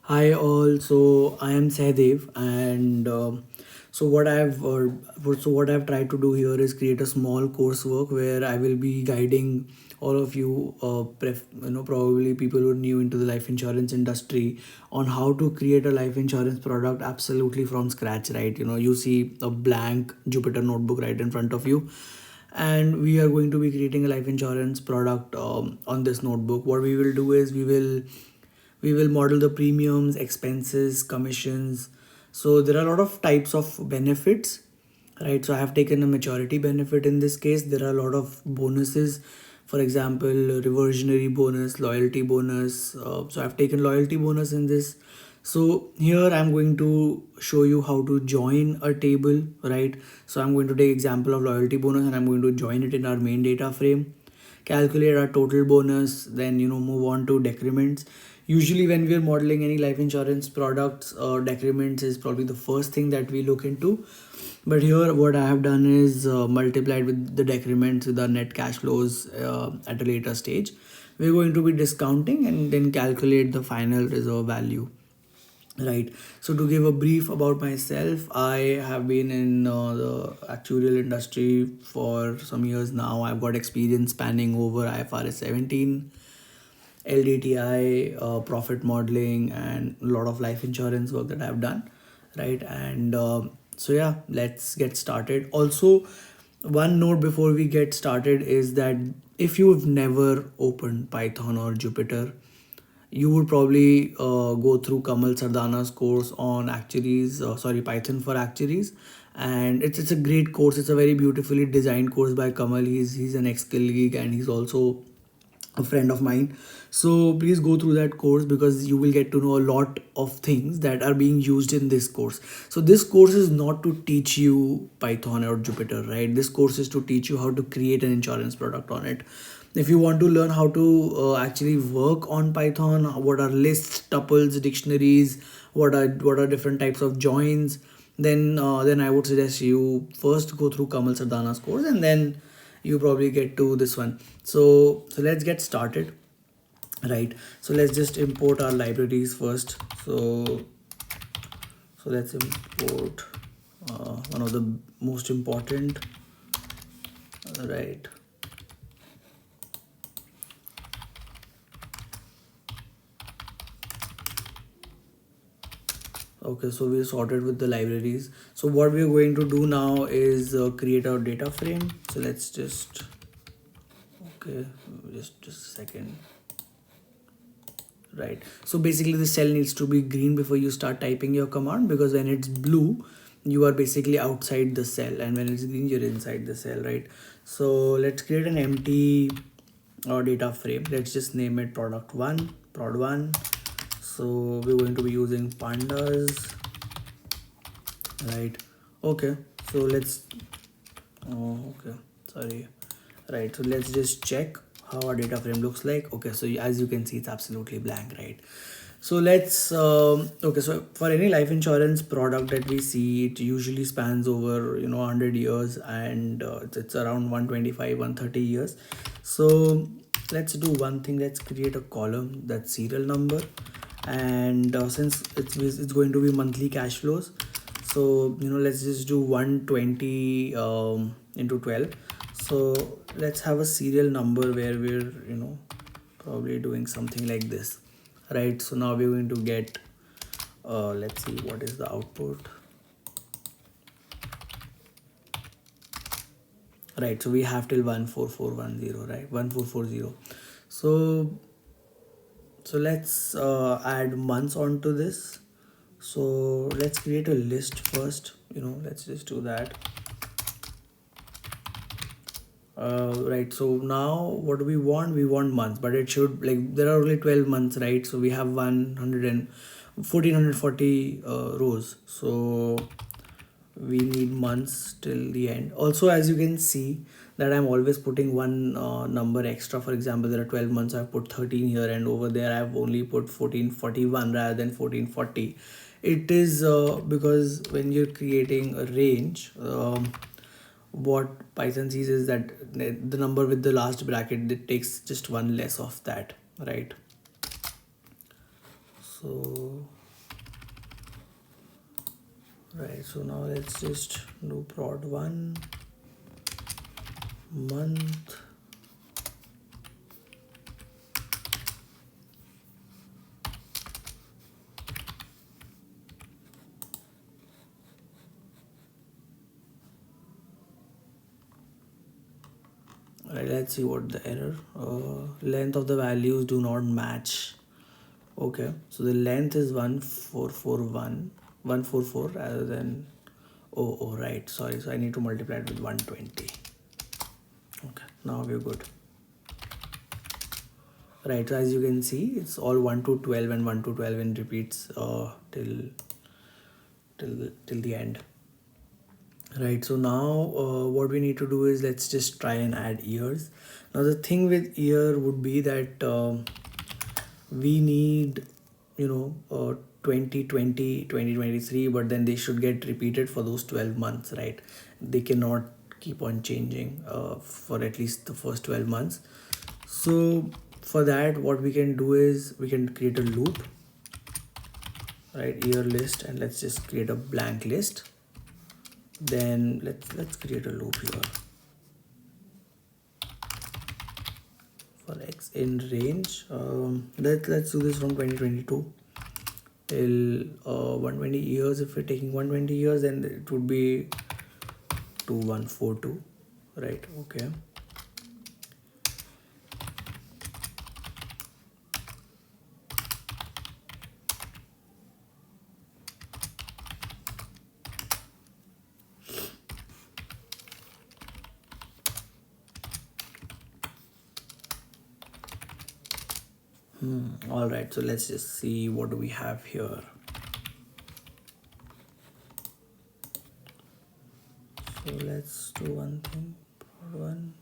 Hi all. So I am Sehdev, and what I've tried to do here is create a small coursework where I will be guiding all of you, probably people who are new into the life insurance industry, on how to create a life insurance product absolutely from scratch. Right? You see a blank Jupyter notebook right in front of you, and we are going to be creating a life insurance product on this notebook. What we will do is we will model the premiums, expenses, commissions. So there are a lot of types of benefits, right? So I have taken a maturity benefit in this case. There are a lot of bonuses, for example, reversionary bonus, loyalty bonus. So I've taken loyalty bonus in this. So here I'm going to show you how to join a table, right? So I'm going to take example of loyalty bonus and I'm going to join it in our main data frame, calculate our total bonus, then move on to decrements. Usually when we are modeling any life insurance products, decrements is probably the first thing that we look into. But here what I have done is multiplied with the decrements with our net cash flows at a later stage. We're going to be discounting and then calculate the final reserve value. Right. So to give a brief about myself, I have been in the actuarial industry for some years now. I've got experience spanning over IFRS 17, LDTI, profit modeling, and a lot of life insurance work that I've done. Right. And so yeah, let's get started. Also, one note before we get started is that if you've never opened Python or Jupyter, you would probably go through Kamal Sardana's course on actuaries, Python for actuaries, and it's a great course. It's a very beautifully designed course by Kamal. He's an ex-colleague and he's also a friend of mine. So please go through that course because you will get to know a lot of things that are being used in this course. So this course is not to teach you Python or Jupyter, right? This course is to teach you how to create an insurance product on it. If you want to learn how to actually work on Python, what are lists, tuples, dictionaries, what are different types of joins, then I would suggest you first go through Kamal Sardana's course and then you probably get to this one. So let's get started, right? So let's just import our libraries first. So let's import one of the most important, right? Okay, so we're sorted with the libraries. So what we're going to do now is create our data frame. So let's just, okay, just a second. Right. So basically the cell needs to be green before you start typing your command, because when it's blue, you are basically outside the cell, and when it's green, you're inside the cell, right? So let's create an empty data frame. Let's just name it product one, prod one. So we're going to be using pandas, right? Okay. So let's, oh, okay, sorry. Right, so let's just check how our data frame looks like. Okay, so as you can see, it's absolutely blank, right? So let's okay, so for any life insurance product that we see, it usually spans over 100 years, and it's around 125 130 years. So let's do one thing. Let's create a column that's serial number, and since it's going to be monthly cash flows, so let's just do 120 into 12. So let's have a serial number where we're probably doing something like this, right? So now we're going to get let's see what is the output, right? So we have till 14410, right? 1440. So let's add months onto this. So let's create a list first. Let's just do that. Right, so now what do we want? We want months, but it should, like, there are only 12 months, right? So we have 100 and 1440 rows, so we need months till the end. Also, as you can see that I'm always putting one number extra. For example, there are 12 months, I've put 13 here, and over there I've only put 1441 rather than 1440. It is because when you're creating a range, what Python sees is that the number with the last bracket, it takes just one less of that, right? So right, so now let's just do prod 1 month. Right, let's see what the error. Length of the values do not match. Okay, so the length is 144 rather than right, sorry, so I need to multiply it with 120. Okay, now we're good. Right, so as you can see, it's all 1 to 12 and 1 to 12 in repeats till the end. Right, so now what we need to do is let's just try and add years. Now the thing with year would be that we need 2020 2023, but then they should get repeated for those 12 months, right? They cannot keep on changing for at least the first 12 months. So for that, what we can do is we can create a loop, right? Year list, and let's just create a blank list. Then let's create a loop here for x in range. Let's do this from 2022 till 120 years. If we're taking 120 years, then it would be 2142, right? Okay. All right, so let's just see what do we have here. So let's do one thing. One.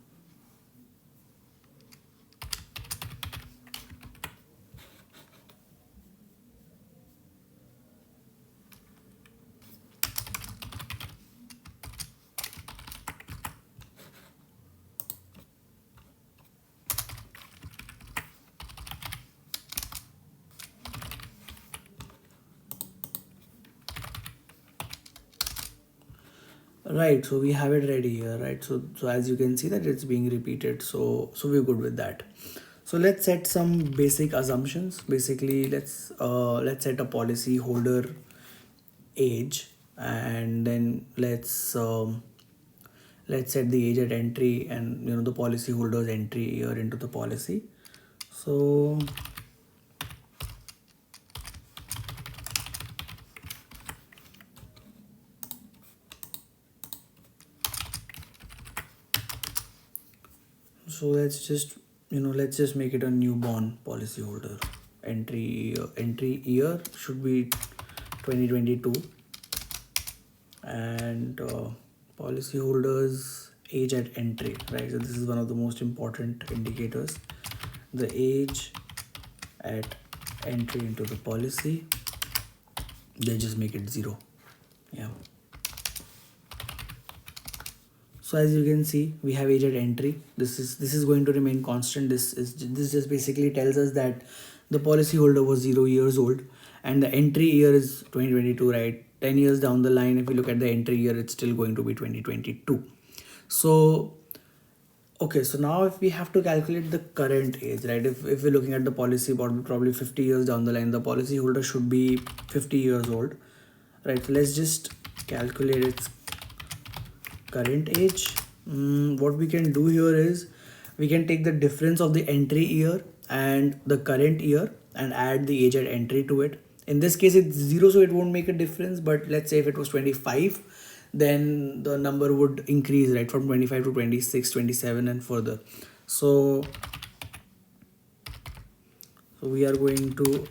Right, so we have it ready here, right? So as you can see that it's being repeated, so we're good with that. So let's set some basic assumptions. Basically, let's set a policy holder age, and then let's set the age at entry, and the policy holder's entry year into the policy. So let's just make it a newborn policy holder. Entry year should be 2022, and policy holders age at entry, right? So this is one of the most important indicators. The age at entry into the policy, they just make it 0. Yeah. So as you can see, we have age at entry. This is going to remain constant. This just basically tells us that the policy holder was 0 years old, and the entry year is 2022, right? 10 years down the line, if you look at the entry year, it's still going to be 2022. So okay, so now if we have to calculate the current age, right? If we're looking at the policy probably 50 years down the line, the policy holder should be 50 years old, right? So let's just calculate its current age. What we can do here is we can take the difference of the entry year and the current year and add the age at entry to it. In this case, it's 0, so it won't make a difference. But let's say if it was 25, then the number would increase, right, from 25 to 26, 27 and further. So we are going to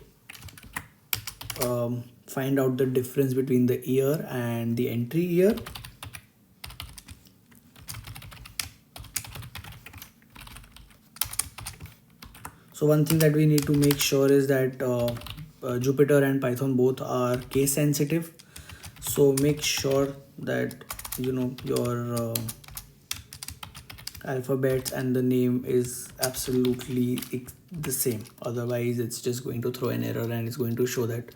find out the difference between the year and the entry year. So one thing that we need to make sure is that Jupyter and Python both are case sensitive. So make sure that your alphabet and the name is absolutely the same, otherwise it's just going to throw an error and it's going to show that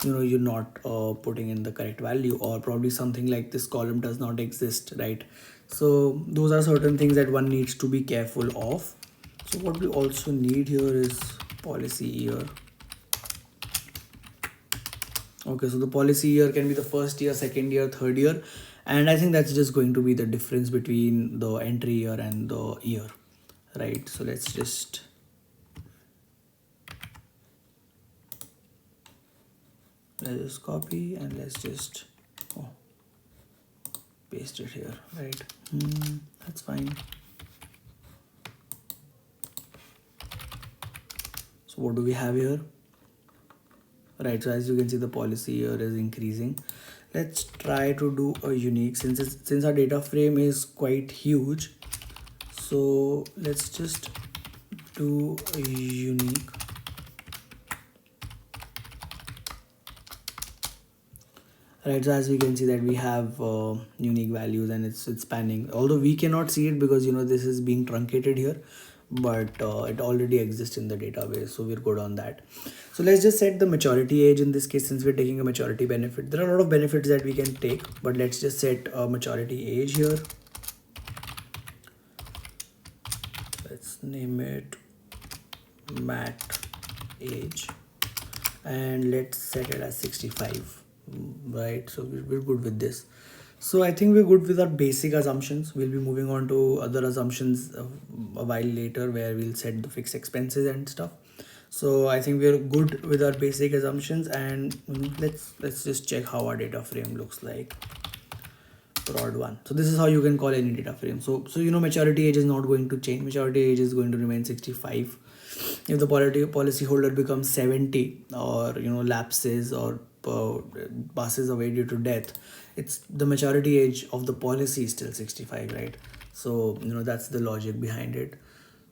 you're not putting in the correct value, or probably something like this column does not exist, right? So those are certain things that one needs to be careful of. So what we also need here is policy year. Okay, so the policy year can be the first year, second year, third year, and I think that's just going to be the difference between the entry year and the year, right? So let's just copy and let's just paste it here, right? That's fine. So what do we have here? Right, so as you can see, the policy here is increasing. Let's try to do a unique, since our data frame is quite huge. So let's just do a unique. Right, so as we can see that we have unique values and it's spanning, although we cannot see it because this is being truncated here, but it already exists in the database, so we're good on that. So let's just set the maturity age in this case, since we're taking a maturity benefit. There are a lot of benefits that we can take, but let's just set a maturity age here. Let's name it mat age and let's set it as 65. Right, so we're good with this. So I think we're good with our basic assumptions. We'll be moving on to other assumptions a while later, where we'll set the fixed expenses and stuff. So I think we're good with our basic assumptions, and let's just check how our data frame looks like. Prod 1. So this is how you can call any data frame. So maturity age is not going to change. Maturity age is going to remain 65. If the policy holder becomes 70, or lapses or passes away due to death, it's the maturity age of the policy is still 65, right? So that's the logic behind it.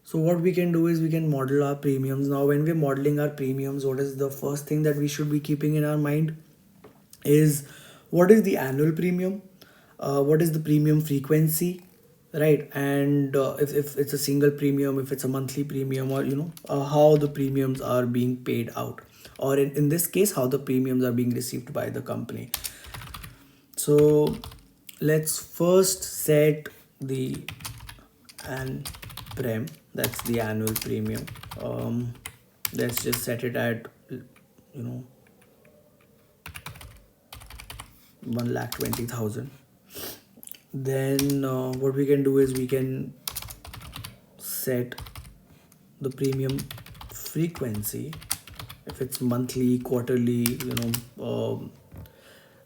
So what we can do is we can model our premiums. Now when we're modeling our premiums, what is the first thing that we should be keeping in our mind is, what is the annual premium, what is the premium frequency, right? And if it's a single premium, if it's a monthly premium, or how the premiums are being paid out, or in this case how the premiums are being received by the company. So let's first set the prem, that's the annual premium. Let's just set it at 1,20,000. Then what we can do is we can set the premium frequency, if it's monthly, quarterly,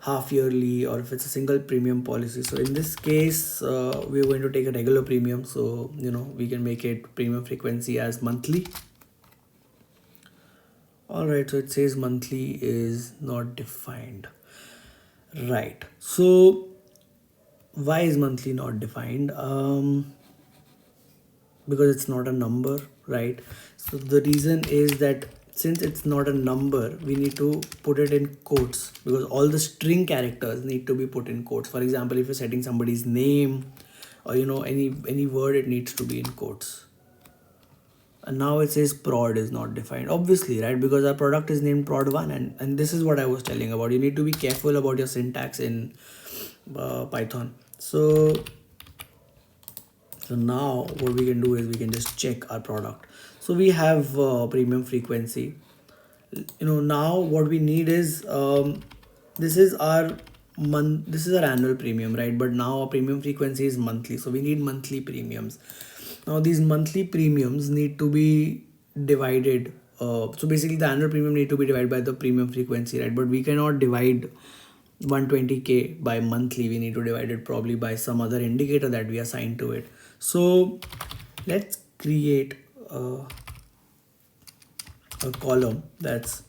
half yearly, or if it's a single premium policy. So in this case we're going to take a regular premium, so we can make it premium frequency as monthly. All right, so it says monthly is not defined, right? So why is monthly not defined? Because it's not a number, right? So the reason is that since it's not a number, we need to put it in quotes, because all the string characters need to be put in quotes. For example, if you're setting somebody's name, or any word, it needs to be in quotes. And now it says prod is not defined, obviously, right? Because our product is named prod 1, and this is what I was telling about. You need to be careful about your syntax in Python. So now what we can do is we can just check our product. So we have premium frequency. Now what we need is this is our annual premium, right? But now our premium frequency is monthly, so we need monthly premiums. Now these monthly premiums need to be divided. So basically the annual premium need to be divided by the premium frequency, right? But we cannot divide 120k by monthly. We need to divide it probably by some other indicator that we assign to it. So let's create a column that's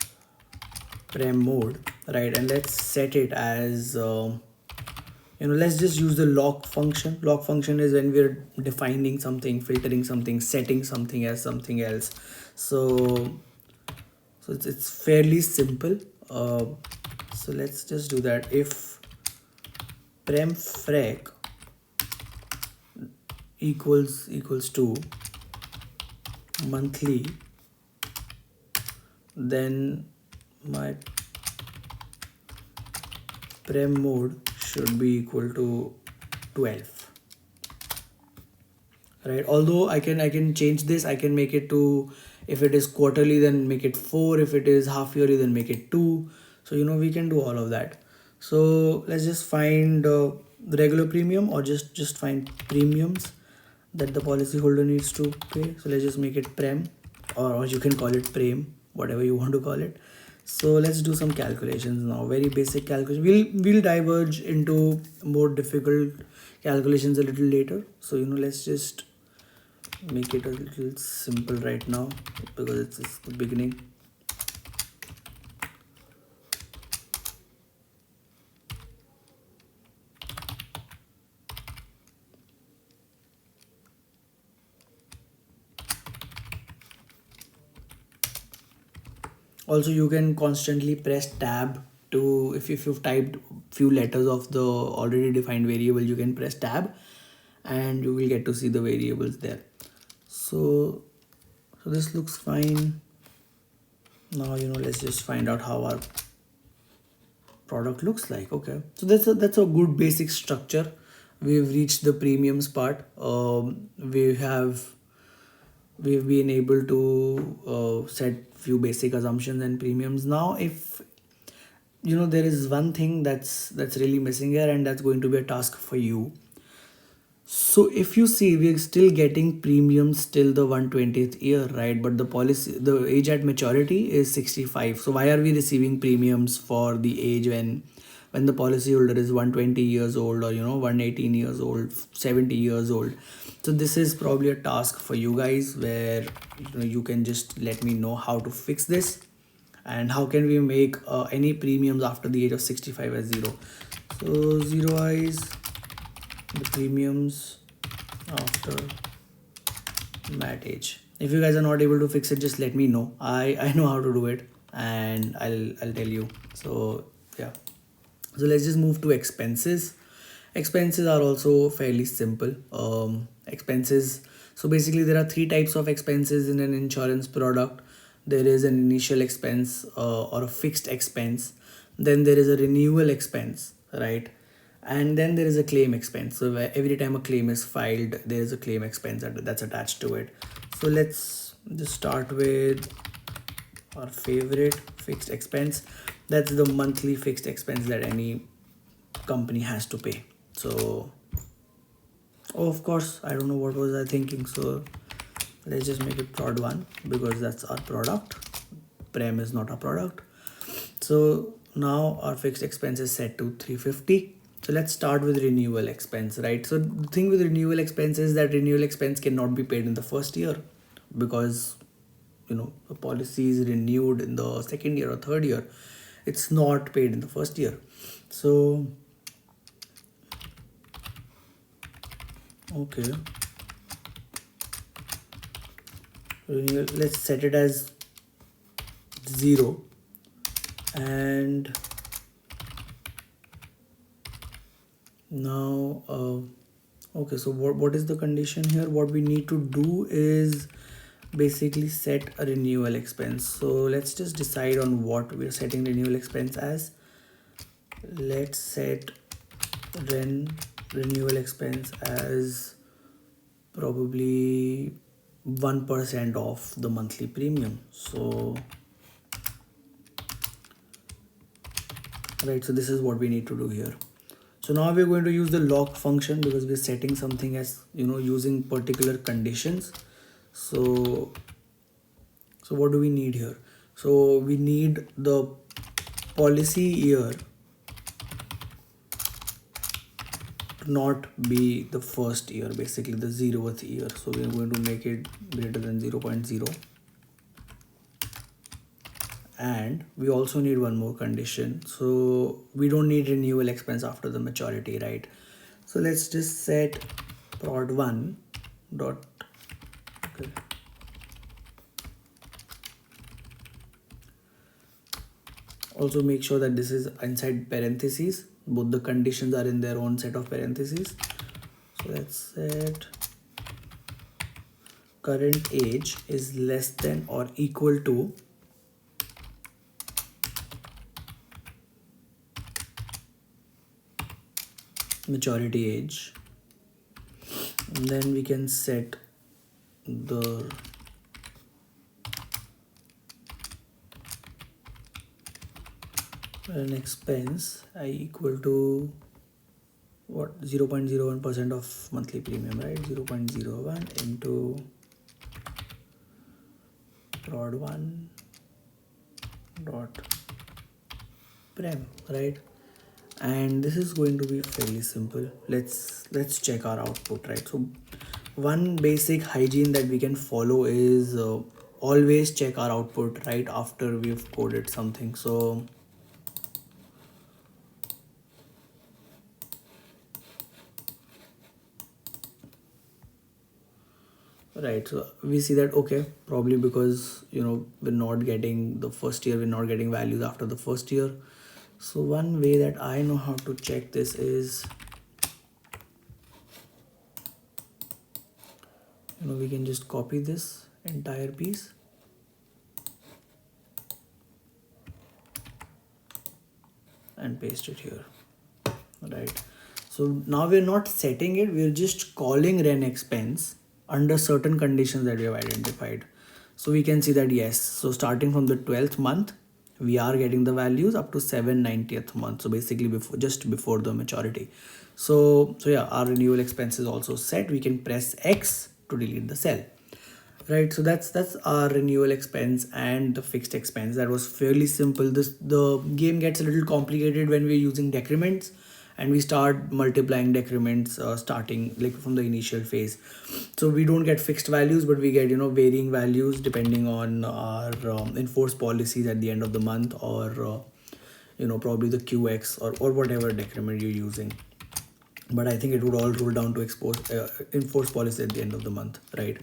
prem mode, right? And let's set it as let's just use the lock function. Lock function is when we're defining something, filtering something, setting something as something else. So it's fairly simple. So let's just do that. If prem frec equals to monthly then my prem mode should be equal to 12, right? Although I can change this. I can make it to, if it is quarterly then make it 4, if it is half yearly then make it 2. So we can do all of that. So let's just find the regular premium, or just find premiums that the policyholder needs to pay. So let's just make it prem, or you can call it prem, whatever you want to call it. So let's do some calculations now, very basic calculation. We'll diverge into more difficult calculations a little later. So let's just make it a little simple right now, because it's just the beginning. Also, you can constantly press tab to, if you've typed few letters of the already defined variable, you can press tab and you will get to see the variables there. So this looks fine. Now let's just find out how our product looks like. Okay, so that's a good basic structure. We've reached the premiums part. We've been able to set few basic assumptions and premiums. Now if there is one thing that's really missing here, and that's going to be a task for you. So if you see, we're still getting premiums till the 120th year, right? But the age at maturity is 65. So why are we receiving premiums for the age when the policyholder is 120 years old, or 118 years old, 70 years old? So this is probably a task for you guys, where you can just let me know how to fix this, and how can we make any premiums after the age of 65 as 0. So zeroize the premiums after mat age. If you guys are not able to fix it, just let me know. I know how to do it, and I'll tell you. So yeah, so let's just move to expenses. Expenses are also fairly simple. Expenses, so basically there are three types of expenses in an insurance product. There is an initial expense, or a fixed expense. Then there is a renewal expense, right? And then there is a claim expense. So every time a claim is filed, there is a claim expense that's attached to it. So let's just start with our favorite, fixed expense. That's the monthly fixed expense that any company has to pay. So of course, I don't know what was I thinking. So let's just make it prod 1, because that's our product. Prem is not a product. So now our fixed expense is set to 350. So let's start with renewal expense, right? So the thing with renewal expense is that renewal expense cannot be paid in the first year, because a policy is renewed in the second year or third year. It's not paid in the first year. So okay, let's set it as 0. And now okay, so what is the condition here? What we need to do is basically set a renewal expense. So let's just decide on what we're setting renewal expense as. Let's set renewal expense as probably 1% of the monthly premium. So right, so this is what we need to do here. So now we're going to use the lock function, because we're setting something as using particular conditions. So what do we need here? So we need the policy year to not be the first year, basically the 0th year. So we're going to make it greater than 0.0. And we also need one more condition. So we don't need renewal expense after the maturity, right? So let's just set prod 1 dot okay. Also make sure that this is inside parentheses. Both the conditions are in their own set of parentheses. So let's set current age is less than or equal to maturity age, and then we can set the an expense I equal to what, 0.01% of monthly premium, right? 0.01 into prod 1 dot prem, right? And this is going to be fairly simple. Let's check our output, right? So one basic hygiene that we can follow is always check our output right after we've coded something. So right, so we see that okay, probably because we're not getting the first year, we're not getting values after the first year. So one way that I know how to check this is, we can just copy this entire piece and paste it here, right? So now we're not setting it, we're just calling ren expense under certain conditions that we have identified. So we can see that yes, so starting from the 12th month we are getting the values up to 790th month, so basically before, just before the maturity. So yeah, our renewal expense is also set. We can press X to delete the cell, right? So that's our renewal expense and the fixed expense. That was fairly simple. The game gets a little complicated when we're using decrements and we start multiplying decrements starting like from the initial phase. So we don't get fixed values, but we get varying values depending on our enforced policies at the end of the month, or probably the QX or whatever decrement you're using. But I think it would all roll down to enforced policy at the end of the month, right?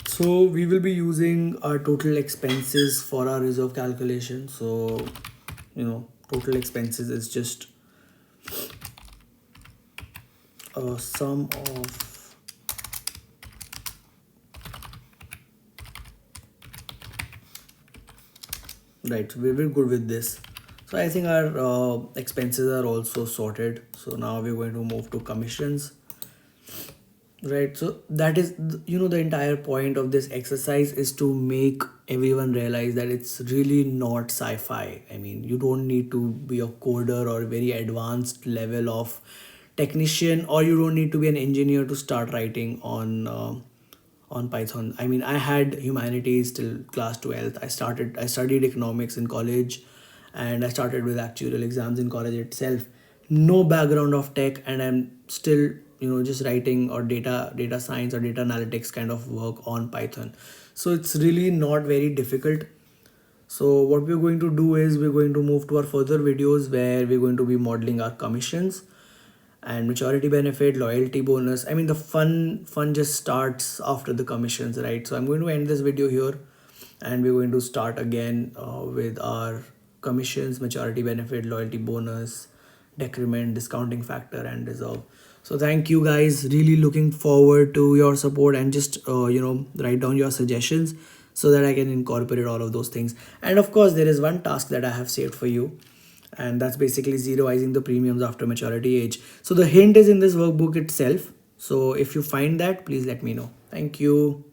So we will be using our total expenses for our reserve calculation. So total expenses is just a sum of right. So we're good with this. So I think our expenses are also sorted. So now we're going to move to commissions. Right, so that is the entire point of this exercise is to make everyone realize that it's really not sci-fi. I mean, you don't need to be a coder or a very advanced level of technician, or you don't need to be an engineer to start writing on Python. I mean, I had humanities till class 12th. I studied economics in college, and I started with actuarial exams in college itself. No background of tech, and I'm still just writing or data science or data analytics kind of work on Python. So it's really not very difficult. So what we're going to do is we're going to move to our further videos where we're going to be modeling our commissions and maturity benefit, loyalty bonus. I mean, the fun just starts after the commissions, right? So I'm going to end this video here, and we're going to start again with our commissions, maturity benefit, loyalty bonus, decrement, discounting factor, and reserve. So thank you guys, really looking forward to your support, and just write down your suggestions so that I can incorporate all of those things. And of course, there is one task that I have saved for you, and that's basically zeroizing the premiums after maturity age. So the hint is in this workbook itself. So if you find that, please let me know. Thank you.